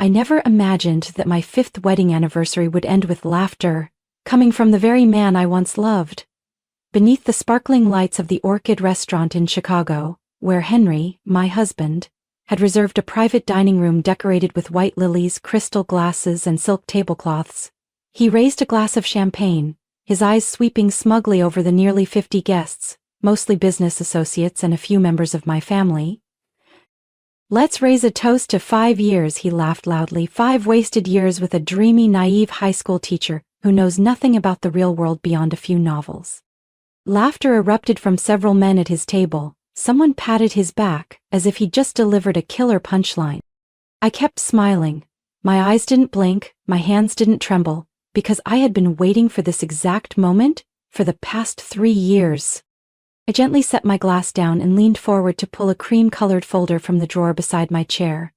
I never imagined that my 5th wedding anniversary would end with laughter, coming from the very man I once loved. Beneath the sparkling lights of the Orchid restaurant in Chicago, where Henry, my husband, had reserved a private dining room decorated with white lilies, crystal glasses, and silk tablecloths, he raised a glass of champagne, his eyes sweeping smugly over the nearly 50 guests, mostly business associates and a few members of my family. "Let's raise a toast to 5 years," he laughed loudly, 5 wasted years with a dreamy, naive high school teacher who knows nothing about the real world beyond a few novels. Laughter erupted from several men at his table. Someone patted his back, as if he'd just delivered a killer punchline. I kept smiling. My eyes didn't blink, my hands didn't tremble, because I had been waiting for this exact moment for the past 3 years. I gently set my glass down and leaned forward to pull a cream-colored folder from the drawer beside my chair.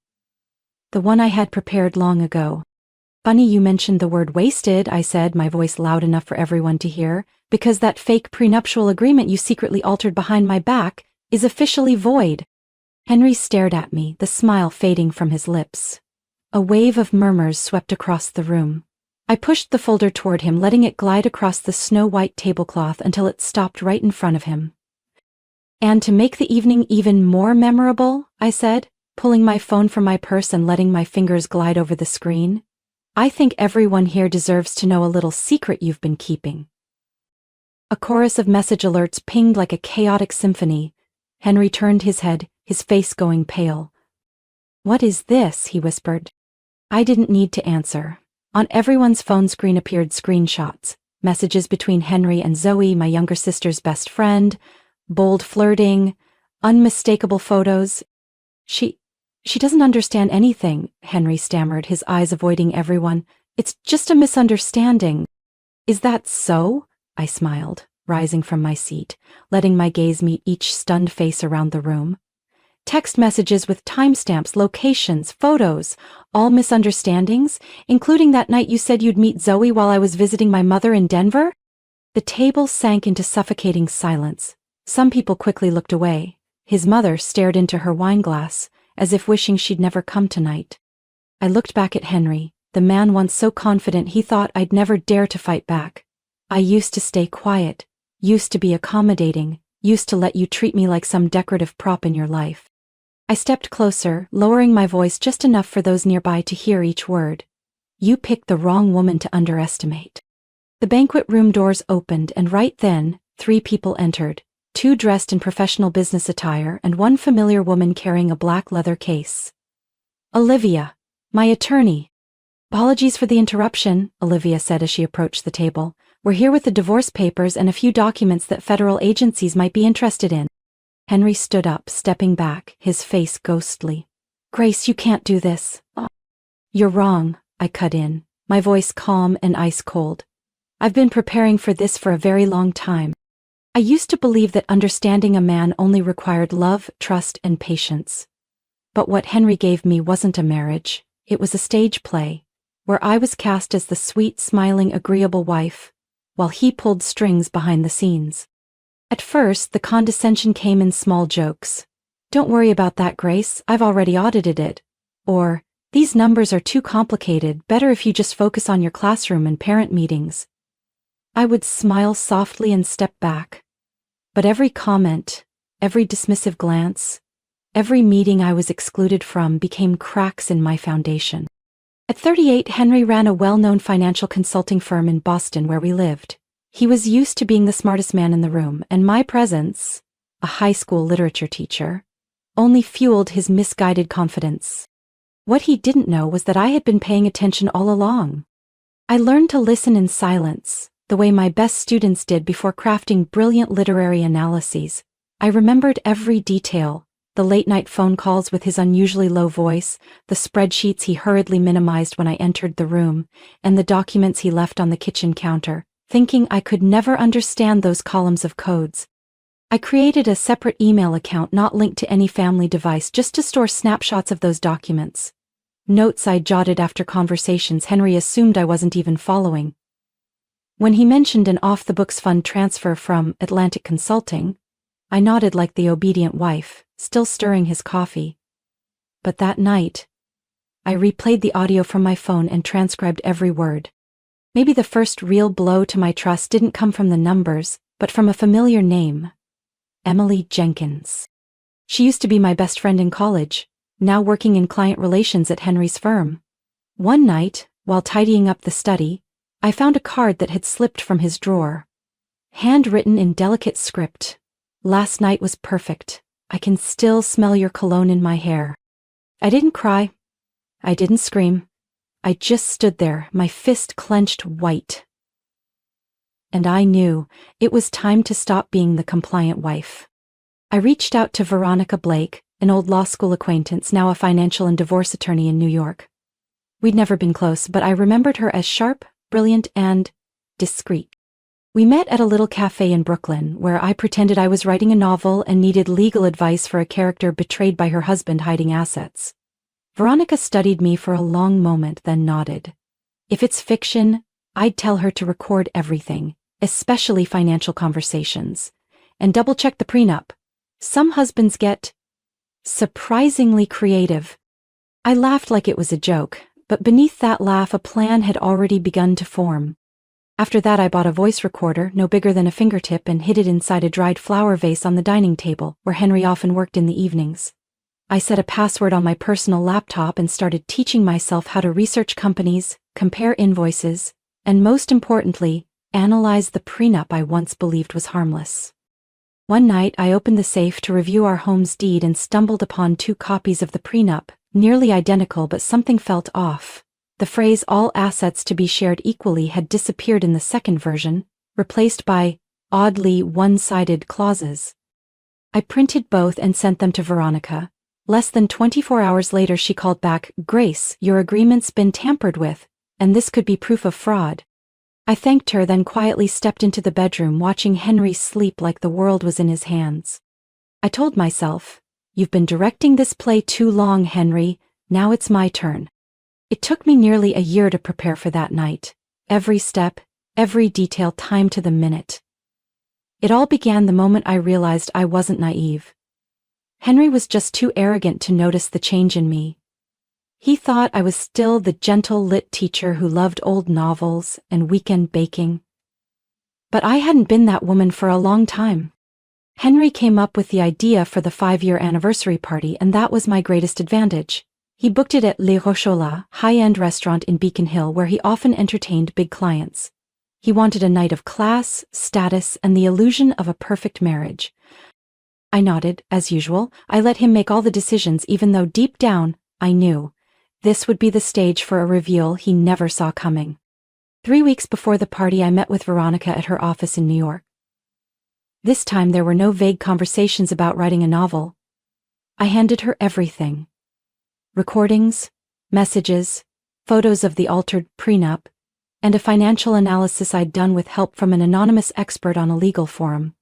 The one I had prepared long ago. "Funny you mentioned the word wasted," I said, my voice loud enough for everyone to hear, "because that fake prenuptial agreement you secretly altered behind my back is officially void." Henry stared at me, the smile fading from his lips. A wave of murmurs swept across the room. I pushed the folder toward him, letting it glide across the snow-white tablecloth until it stopped right in front of him. "And to make the evening even more memorable," I said, pulling my phone from my purse and letting my fingers glide over the screen, "I think everyone here deserves to know a little secret you've been keeping." A chorus of message alerts pinged like a chaotic symphony. Henry turned his head, his face going pale. "What is this?" he whispered. I didn't need to answer. On everyone's phone screen appeared screenshots, messages between Henry and Zoe, my younger sister's best friend, bold flirting, unmistakable photos. She doesn't understand anything," Henry stammered, his eyes avoiding everyone. "It's just a misunderstanding." "Is that so?" I smiled, rising from my seat, letting my gaze meet each stunned face around the room. Text messages with timestamps, locations, photos, all misunderstandings, including that night you said you'd meet Zoe while I was visiting my mother in Denver? The table sank into suffocating silence. Some people quickly looked away. His mother stared into her wine glass, as if wishing she'd never come tonight. I looked back at Henry, the man once so confident he thought I'd never dare to fight back. I used to stay quiet, used to be accommodating, used to let you treat me like some decorative prop in your life. I stepped closer, lowering my voice just enough for those nearby to hear each word. "You picked the wrong woman to underestimate." The banquet room doors opened, and right then, 3 people entered, 2 dressed in professional business attire and 1 familiar woman carrying a black leather case. "Olivia, my attorney." "Apologies for the interruption," Olivia said as she approached the table. "We're here with the divorce papers and a few documents that federal agencies might be interested in." Henry stood up, stepping back, his face ghostly. "Grace, you can't do this." "You're wrong," I cut in, my voice calm and ice cold. "I've been preparing for this for a very long time. I used to believe that understanding a man only required love, trust, and patience. But what Henry gave me wasn't a marriage, it was a stage play, where I was cast as the sweet, smiling, agreeable wife, while he pulled strings behind the scenes. At first, the condescension came in small jokes. "Don't worry about that, Grace, I've already audited it." Or, "These numbers are too complicated, better if you just focus on your classroom and parent meetings." I would smile softly and step back. But every comment, every dismissive glance, every meeting I was excluded from became cracks in my foundation. At 38, Henry ran a well-known financial consulting firm in Boston where we lived. He was used to being the smartest man in the room, and my presence, a high school literature teacher, only fueled his misguided confidence. What he didn't know was that I had been paying attention all along. I learned to listen in silence, the way my best students did before crafting brilliant literary analyses. I remembered every detail, the late-night phone calls with his unusually low voice, the spreadsheets he hurriedly minimized when I entered the room, and the documents he left on the kitchen counter, thinking I could never understand those columns of codes. I created a separate email account not linked to any family device just to store snapshots of those documents. Notes I jotted after conversations Henry assumed I wasn't even following. When he mentioned an off-the-books fund transfer from Atlantic Consulting, I nodded like the obedient wife, still stirring his coffee. But that night, I replayed the audio from my phone and transcribed every word. Maybe the first real blow to my trust didn't come from the numbers, but from a familiar name. Emily Jenkins. She used to be my best friend in college, now working in client relations at Henry's firm. One night, while tidying up the study, I found a card that had slipped from his drawer. Handwritten in delicate script. Last night was perfect. I can still smell your cologne in my hair. I didn't cry. I didn't scream. I just stood there, my fist clenched white. And I knew it was time to stop being the compliant wife. I reached out to Veronica Blake, an old law school acquaintance, now a financial and divorce attorney in New York. We'd never been close, but I remembered her as sharp, brilliant, and discreet. We met at a little cafe in Brooklyn, where I pretended I was writing a novel and needed legal advice for a character betrayed by her husband hiding assets. Veronica studied me for a long moment, then nodded. If it's fiction, I'd tell her to record everything, especially financial conversations, and double-check the prenup. Some husbands get surprisingly creative. I laughed like it was a joke, but beneath that laugh a plan had already begun to form. After that I bought a voice recorder, no bigger than a fingertip, and hid it inside a dried flower vase on the dining table, where Henry often worked in the evenings. I set a password on my personal laptop and started teaching myself how to research companies, compare invoices, and most importantly, analyze the prenup I once believed was harmless. One night I opened the safe to review our home's deed and stumbled upon 2 copies of the prenup, nearly identical, but something felt off. The phrase "all assets to be shared equally" had disappeared in the second version, replaced by oddly one-sided clauses. I printed both and sent them to Veronica. Less than 24 hours later she called back, "Grace, your agreement's been tampered with, and this could be proof of fraud." I thanked her, then quietly stepped into the bedroom, watching Henry sleep like the world was in his hands. I told myself, "You've been directing this play too long, Henry, now it's my turn." It took me nearly a year to prepare for that night. Every step, every detail timed to the minute. It all began the moment I realized I wasn't naive. Henry was just too arrogant to notice the change in me. He thought I was still the gentle lit teacher who loved old novels and weekend baking. But I hadn't been that woman for a long time. Henry came up with the idea for the 5-year anniversary party, and that was my greatest advantage. He booked it at Le Rocholat, high-end restaurant in Beacon Hill, where he often entertained big clients. He wanted a night of class, status, and the illusion of a perfect marriage. I nodded, as usual. I let him make all the decisions, even though deep down, I knew this would be the stage for a reveal he never saw coming. 3 weeks before the party I met with Veronica at her office in New York. This time there were no vague conversations about writing a novel. I handed her everything. Recordings, messages, photos of the altered prenup, and a financial analysis I'd done with help from an anonymous expert on a legal forum.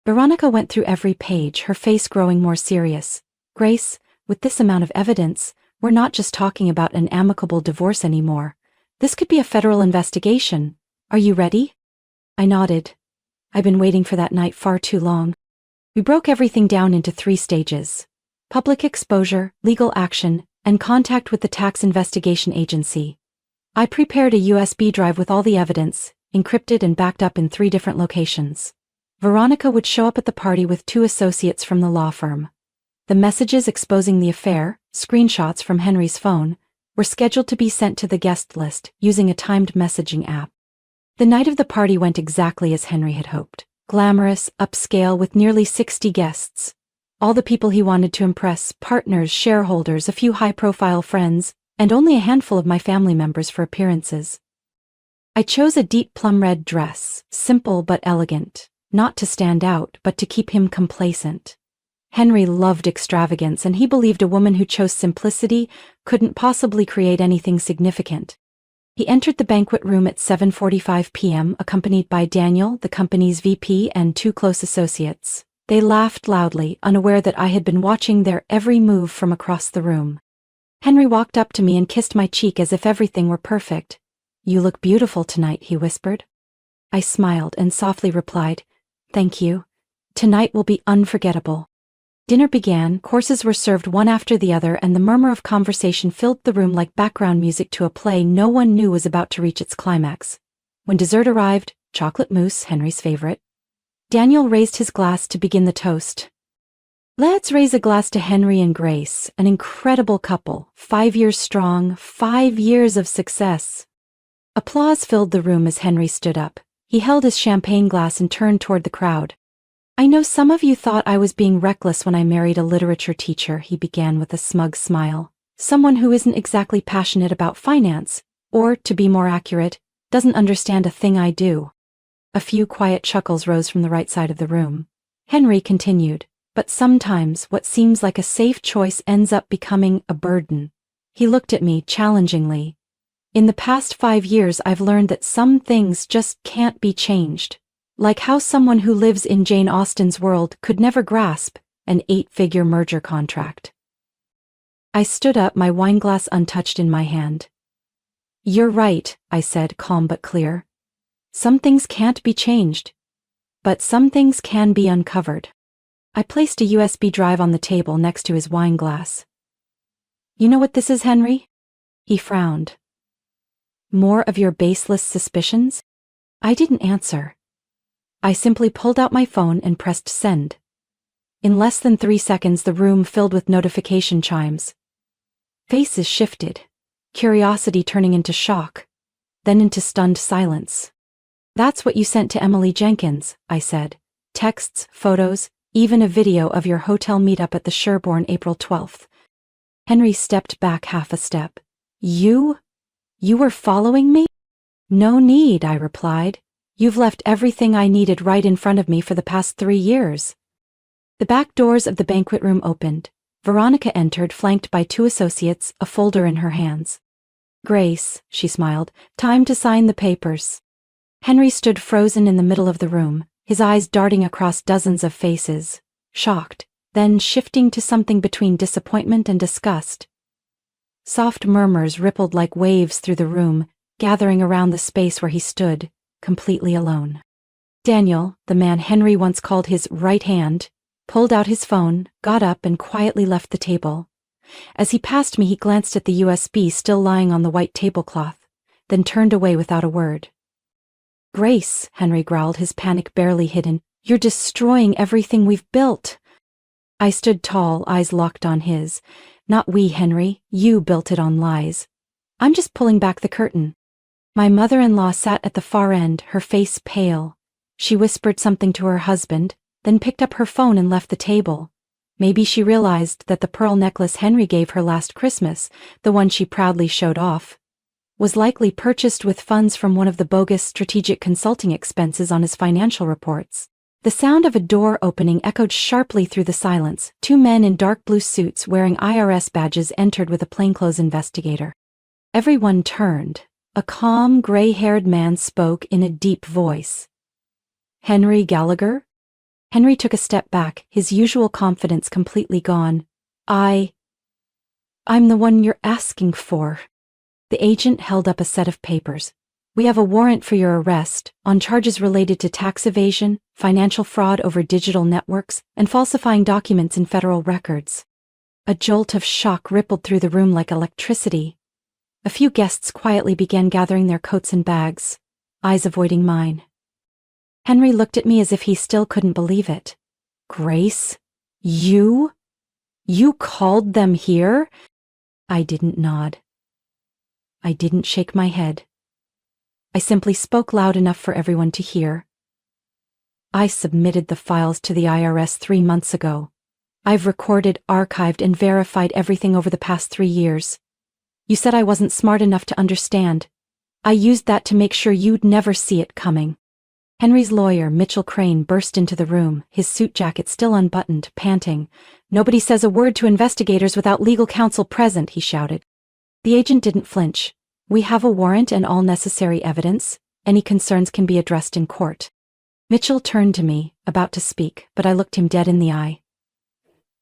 Veronica went through every page, her face growing more serious. "Grace, with this amount of evidence, we're not just talking about an amicable divorce anymore. This could be a federal investigation. Are you ready?" I nodded. I'd been waiting for that night far too long. We broke everything down into 3 stages: public exposure, legal action, and contact with the tax investigation agency. I prepared a USB drive with all the evidence, encrypted and backed up in 3 different locations. Veronica would show up at the party with 2 associates from the law firm. The messages exposing the affair, screenshots from Henry's phone, were scheduled to be sent to the guest list using a timed messaging app. The night of the party went exactly as Henry had hoped. Glamorous, upscale, with nearly 60 guests. All the people he wanted to impress: partners, shareholders, a few high-profile friends, and only a handful of my family members for appearances. I chose a deep plum-red dress, simple but elegant, not to stand out, but to keep him complacent. Henry loved extravagance, and he believed a woman who chose simplicity couldn't possibly create anything significant. He entered the banquet room at 7:45 p.m., accompanied by Daniel, the company's VP, and 2 close associates. They laughed loudly, unaware that I had been watching their every move from across the room. Henry walked up to me and kissed my cheek as if everything were perfect. "You look beautiful tonight," he whispered. I smiled and softly replied, "Thank you. Tonight will be unforgettable." Dinner began, courses were served one after the other, and the murmur of conversation filled the room like background music to a play no one knew was about to reach its climax. When dessert arrived, chocolate mousse, Henry's favorite, Daniel raised his glass to begin the toast. "Let's raise a glass to Henry and Grace, an incredible couple, 5 years strong, 5 years of success." Applause filled the room as Henry stood up. He held his champagne glass and turned toward the crowd. "I know some of you thought I was being reckless when I married a literature teacher," he began with a smug smile. "Someone who isn't exactly passionate about finance, or, to be more accurate, doesn't understand a thing I do." A few quiet chuckles rose from the right side of the room. Henry continued, "But sometimes what seems like a safe choice ends up becoming a burden." He looked at me challengingly. "In the past 5 years I've learned that some things just can't be changed. Like how someone who lives in Jane Austen's world could never grasp an 8-figure merger contract." I stood up, my wineglass untouched in my hand. "You're right," I said, calm but clear. "Some things can't be changed. But some things can be uncovered." I placed a USB drive on the table next to his wine glass. "You know what this is, Henry?" He frowned. "More of your baseless suspicions?" I didn't answer. I simply pulled out my phone and pressed send. In less than 3 seconds, the room filled with notification chimes. Faces shifted, curiosity turning into shock, then into stunned silence. "That's what you sent to Emily Jenkins," I said. "Texts, photos, even a video of your hotel meetup at the Sherborne April 12th. Henry stepped back half a step. You were following me?" "No need," I replied. "You've left everything I needed right in front of me for the past 3 years." The back doors of the banquet room opened. Veronica entered, flanked by 2 associates, a folder in her hands. "Grace," she smiled, "time to sign the papers." Henry stood frozen in the middle of the room, his eyes darting across dozens of faces, shocked, then shifting to something between disappointment and disgust. Soft murmurs rippled like waves through the room, gathering around the space where he stood, completely alone. Daniel, the man Henry once called his right hand, pulled out his phone, got up and quietly left the table. As he passed me, he glanced at the USB still lying on the white tablecloth, then turned away without a word. "Grace," Henry growled, his panic barely hidden, "you're destroying everything we've built." I stood tall, eyes locked on his. "Not we, Henry. You built it on lies. I'm just pulling back the curtain." My mother-in-law sat at the far end, her face pale. She whispered something to her husband, then picked up her phone and left the table. Maybe she realized that the pearl necklace Henry gave her last Christmas, the one she proudly showed off, was likely purchased with funds from one of the bogus strategic consulting expenses on his financial reports. The sound of a door opening echoed sharply through the silence. 2 men in dark blue suits wearing IRS badges entered with a plainclothes investigator. Everyone turned. A calm, gray-haired man spoke in a deep voice. "Henry Gallagher?" Henry took a step back, his usual confidence completely gone. I'm the one you're asking for." The agent held up a set of papers. "We have a warrant for your arrest, on charges related to tax evasion, financial fraud over digital networks, and falsifying documents in federal records." A jolt of shock rippled through the room like electricity. A few guests quietly began gathering their coats and bags, eyes avoiding mine. Henry looked at me as if he still couldn't believe it. "Grace, you called them here?" I didn't nod. I didn't shake my head. I simply spoke loud enough for everyone to hear. "I submitted the files to the IRS 3 months ago. I've recorded, archived, and verified everything over the past 3 years. You said I wasn't smart enough to understand. I used that to make sure you'd never see it coming." Henry's lawyer, Mitchell Crane, burst into the room, his suit jacket still unbuttoned, panting. "Nobody says a word to investigators without legal counsel present," he shouted. The agent didn't flinch. "We have a warrant and all necessary evidence. Any concerns can be addressed in court." Mitchell turned to me, about to speak, but I looked him dead in the eye.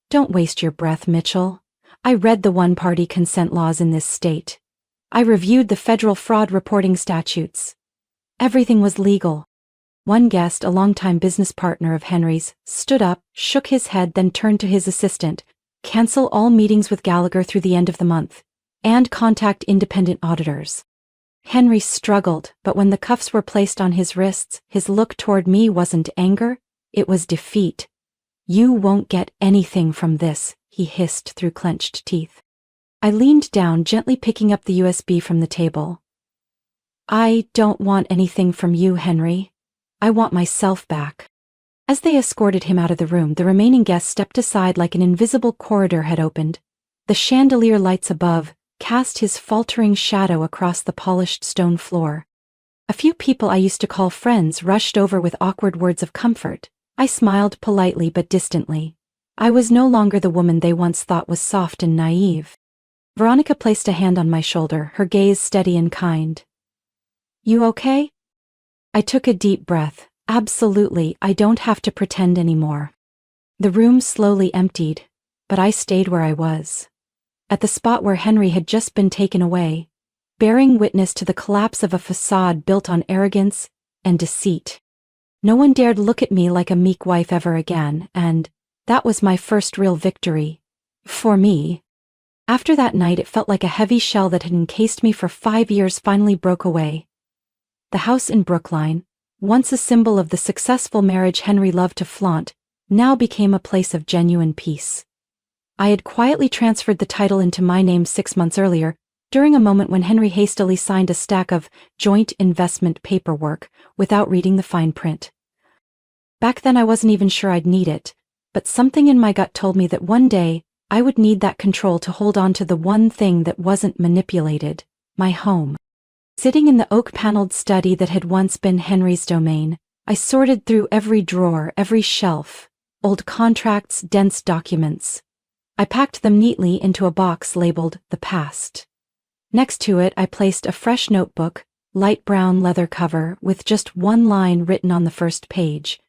"Don't waste your breath, Mitchell. I read the one-party consent laws in this state. I reviewed the federal fraud reporting statutes. Everything was legal. One guest, a longtime business partner of Henry's, stood up, shook his head, then turned to his assistant. Cancel all meetings with Gallagher through the end of the month. And contact independent auditors. Henry struggled, but when the cuffs were placed on his wrists, his look toward me wasn't anger, it was defeat. You won't get anything from this, he hissed through clenched teeth. I leaned down, gently picking up the USB from the table. I don't want anything from you, Henry. I want myself back. As they escorted him out of the room, the remaining guests stepped aside like an invisible corridor had opened. The chandelier lights above cast his faltering shadow across the polished stone floor. A few people I used to call friends rushed over with awkward words of comfort. I smiled politely but distantly. I was no longer the woman they once thought was soft and naive. Veronica placed a hand on my shoulder, her gaze steady and kind. You okay? I took a deep breath. Absolutely, I don't have to pretend anymore. The room slowly emptied, but I stayed where I was. At the spot where Henry had just been taken away, bearing witness to the collapse of a facade built on arrogance and deceit. No one dared look at me like a meek wife ever again, and that was my first real victory. For me. After that night, it felt like a heavy shell that had encased me for 5 years finally broke away. The house in Brookline, once a symbol of the successful marriage Henry loved to flaunt, now became a place of genuine peace. I had quietly transferred the title into my name 6 months earlier, during a moment when Henry hastily signed a stack of joint investment paperwork without reading the fine print. Back then I wasn't even sure I'd need it, but something in my gut told me that one day I would need that control to hold on to the one thing that wasn't manipulated, my home. Sitting in the oak-paneled study that had once been Henry's domain, I sorted through every drawer, every shelf, old contracts, dense documents. I packed them neatly into a box labeled The Past. Next to it I placed a fresh notebook, light brown leather cover, with just one line written on the first page.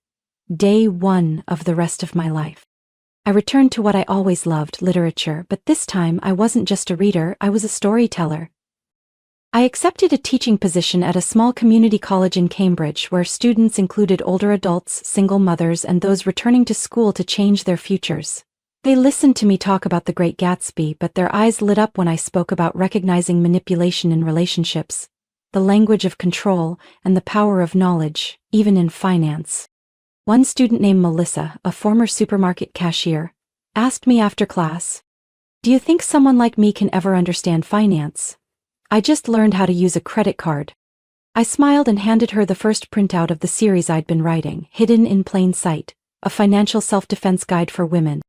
Day 1 of the rest of my life. I returned to what I always loved, literature, but this time I wasn't just a reader, I was a storyteller. I accepted a teaching position at a small community college in Cambridge where students included older adults, single mothers, and those returning to school to change their futures. They listened to me talk about The Great Gatsby, but their eyes lit up when I spoke about recognizing manipulation in relationships, the language of control, and the power of knowledge, even in finance. One student named Melissa, a former supermarket cashier, asked me after class, "Do you think someone like me can ever understand finance? I just learned how to use a credit card." I smiled and handed her the first printout of the series I'd been writing, Hidden in Plain Sight, a financial self-defense guide for women.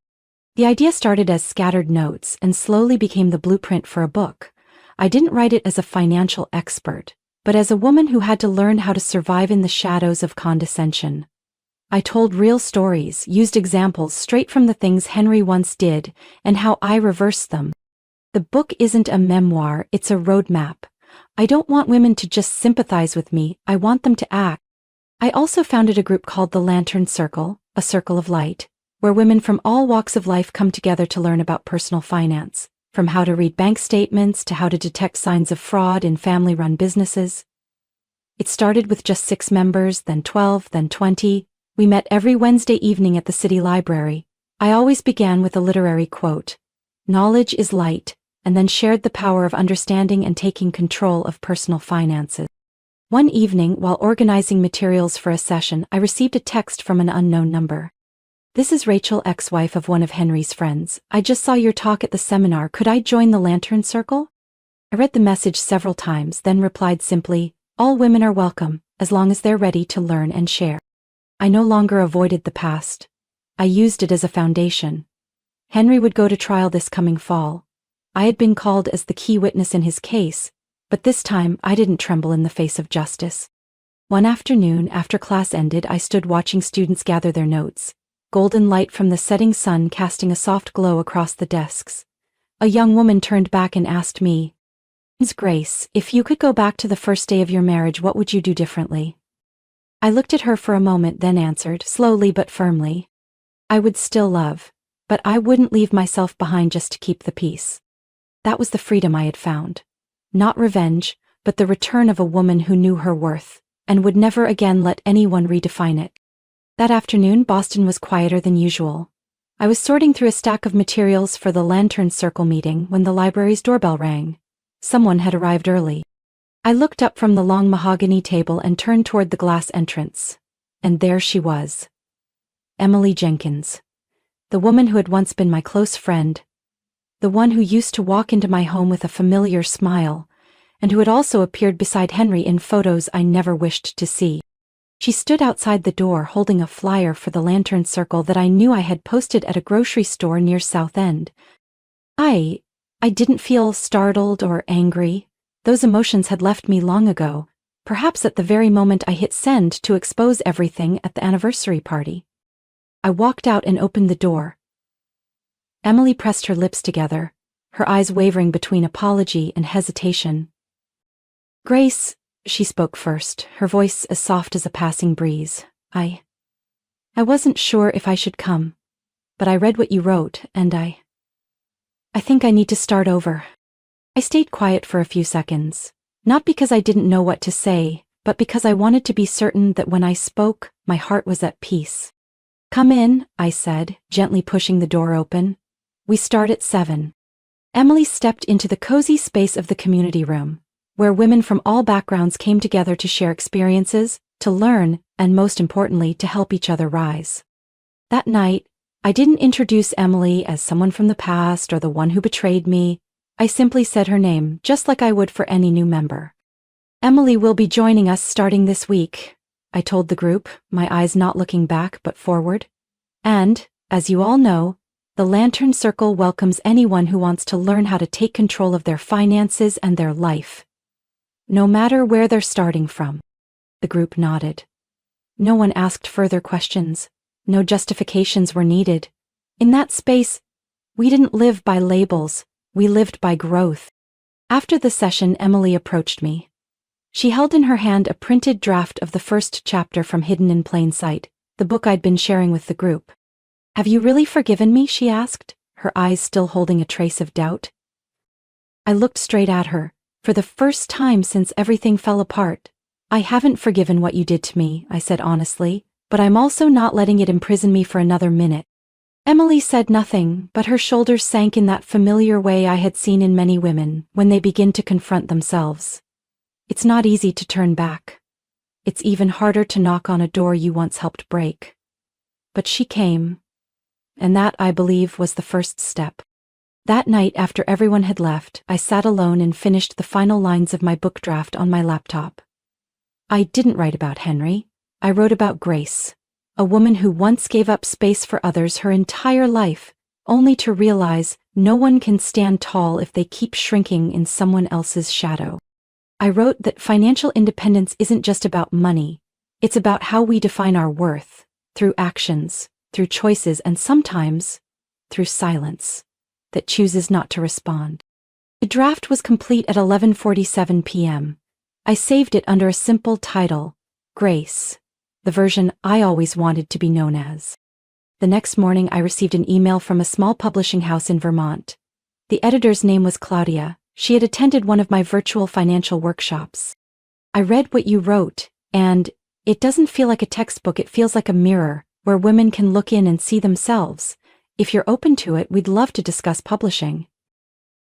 The idea started as scattered notes and slowly became the blueprint for a book. I didn't write it as a financial expert, but as a woman who had to learn how to survive in the shadows of condescension. I told real stories, used examples straight from the things Henry once did, and how I reversed them. The book isn't a memoir, it's a roadmap. I don't want women to just sympathize with me, I want them to act. I also founded a group called the Lantern Circle, a circle of light, where women from all walks of life come together to learn about personal finance, from how to read bank statements to how to detect signs of fraud in family-run businesses. It started with just 6 members, then 12, then 20. We met every Wednesday evening at the city library. I always began with a literary quote, "Knowledge is light," and then shared the power of understanding and taking control of personal finances. One evening, while organizing materials for a session, I received a text from an unknown number. "This is Rachel, ex-wife of one of Henry's friends. I just saw your talk at the seminar. Could I join the Lantern Circle?" I read the message several times, then replied simply, "All women are welcome, as long as they're ready to learn and share." I no longer avoided the past. I used it as a foundation. Henry would go to trial this coming fall. I had been called as the key witness in his case, but this time I didn't tremble in the face of justice. One afternoon, after class ended, I stood watching students gather their notes, golden light from the setting sun casting a soft glow across the desks. A young woman turned back and asked me, "Ms. Grace, if you could go back to the first day of your marriage, what would you do differently?" I looked at her for a moment, then answered, slowly but firmly, "I would still love, but I wouldn't leave myself behind just to keep the peace." That was the freedom I had found. Not revenge, but the return of a woman who knew her worth, and would never again let anyone redefine it. That afternoon, Boston was quieter than usual. I was sorting through a stack of materials for the Lantern Circle meeting when the library's doorbell rang. Someone had arrived early. I looked up from the long mahogany table and turned toward the glass entrance. And there she was. Emily Jenkins. The woman who had once been my close friend. The one who used to walk into my home with a familiar smile, and who had also appeared beside Henry in photos I never wished to see. She stood outside the door holding a flyer for the Lantern Circle that I knew I had posted at a grocery store near South End. I didn't feel startled or angry. Those emotions had left me long ago, perhaps at the very moment I hit send to expose everything at the anniversary party. I walked out and opened the door. Emily pressed her lips together, her eyes wavering between apology and hesitation. "Grace," she spoke first, her voice as soft as a passing breeze. I wasn't sure if I should come, but I read what you wrote, and I think I need to start over." I stayed quiet for a few seconds, not because I didn't know what to say, but because I wanted to be certain that when I spoke, my heart was at peace. "Come in," I said, gently pushing the door open. "We start at 7. Emily stepped into the cozy space of the community room, where women from all backgrounds came together to share experiences, to learn, and most importantly, to help each other rise. That night, I didn't introduce Emily as someone from the past or the one who betrayed me. I simply said her name, just like I would for any new member. "Emily will be joining us starting this week," I told the group, my eyes not looking back but forward. "And, as you all know, the Lantern Circle welcomes anyone who wants to learn how to take control of their finances and their life. No matter where they're starting from." The group nodded. No one asked further questions. No justifications were needed. In that space, we didn't live by labels, we lived by growth. After the session, Emily approached me. She held in her hand a printed draft of the first chapter from Hidden in Plain Sight, the book I'd been sharing with the group. "Have you really forgiven me?" she asked, her eyes still holding a trace of doubt. I looked straight at her. "For the first time since everything fell apart, I haven't forgiven what you did to me," I said honestly, "but I'm also not letting it imprison me for another minute." Emily said nothing, but her shoulders sank in that familiar way I had seen in many women when they begin to confront themselves. It's not easy to turn back. It's even harder to knock on a door you once helped break. But she came, and that, I believe, was the first step. That night, after everyone had left, I sat alone and finished the final lines of my book draft on my laptop. I didn't write about Henry. I wrote about Grace, a woman who once gave up space for others her entire life, only to realize no one can stand tall if they keep shrinking in someone else's shadow. I wrote that financial independence isn't just about money, it's about how we define our worth, through actions, through choices, and sometimes through silence that chooses not to respond. The draft was complete at 11:47 p.m. I saved it under a simple title, Grace, the version I always wanted to be known as. The next morning I received an email from a small publishing house in Vermont. The editor's name was Claudia. She had attended one of my virtual financial workshops. "I read what you wrote, and it doesn't feel like a textbook, it feels like a mirror, where women can look in and see themselves. If you're open to it, we'd love to discuss publishing."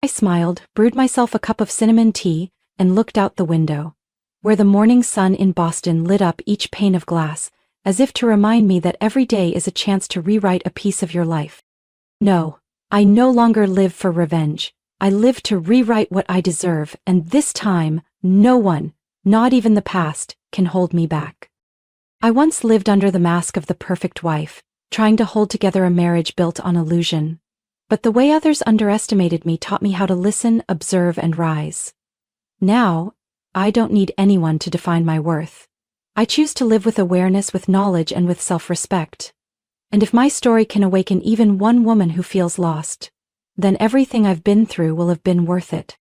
I smiled, brewed myself a cup of cinnamon tea, and looked out the window, where the morning sun in Boston lit up each pane of glass, as if to remind me that every day is a chance to rewrite a piece of your life. No, I no longer live for revenge. I live to rewrite what I deserve, and this time, no one, not even the past, can hold me back. I once lived under the mask of the perfect wife, trying to hold together a marriage built on illusion. But the way others underestimated me taught me how to listen, observe, and rise. Now, I don't need anyone to define my worth. I choose to live with awareness, with knowledge, and with self-respect. And if my story can awaken even one woman who feels lost, then everything I've been through will have been worth it.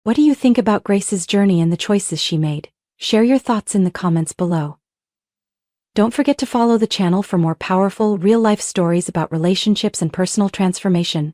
What do you think about Grace's journey and the choices she made? Share your thoughts in the comments below. Don't forget to follow the channel for more powerful, real-life stories about relationships and personal transformation.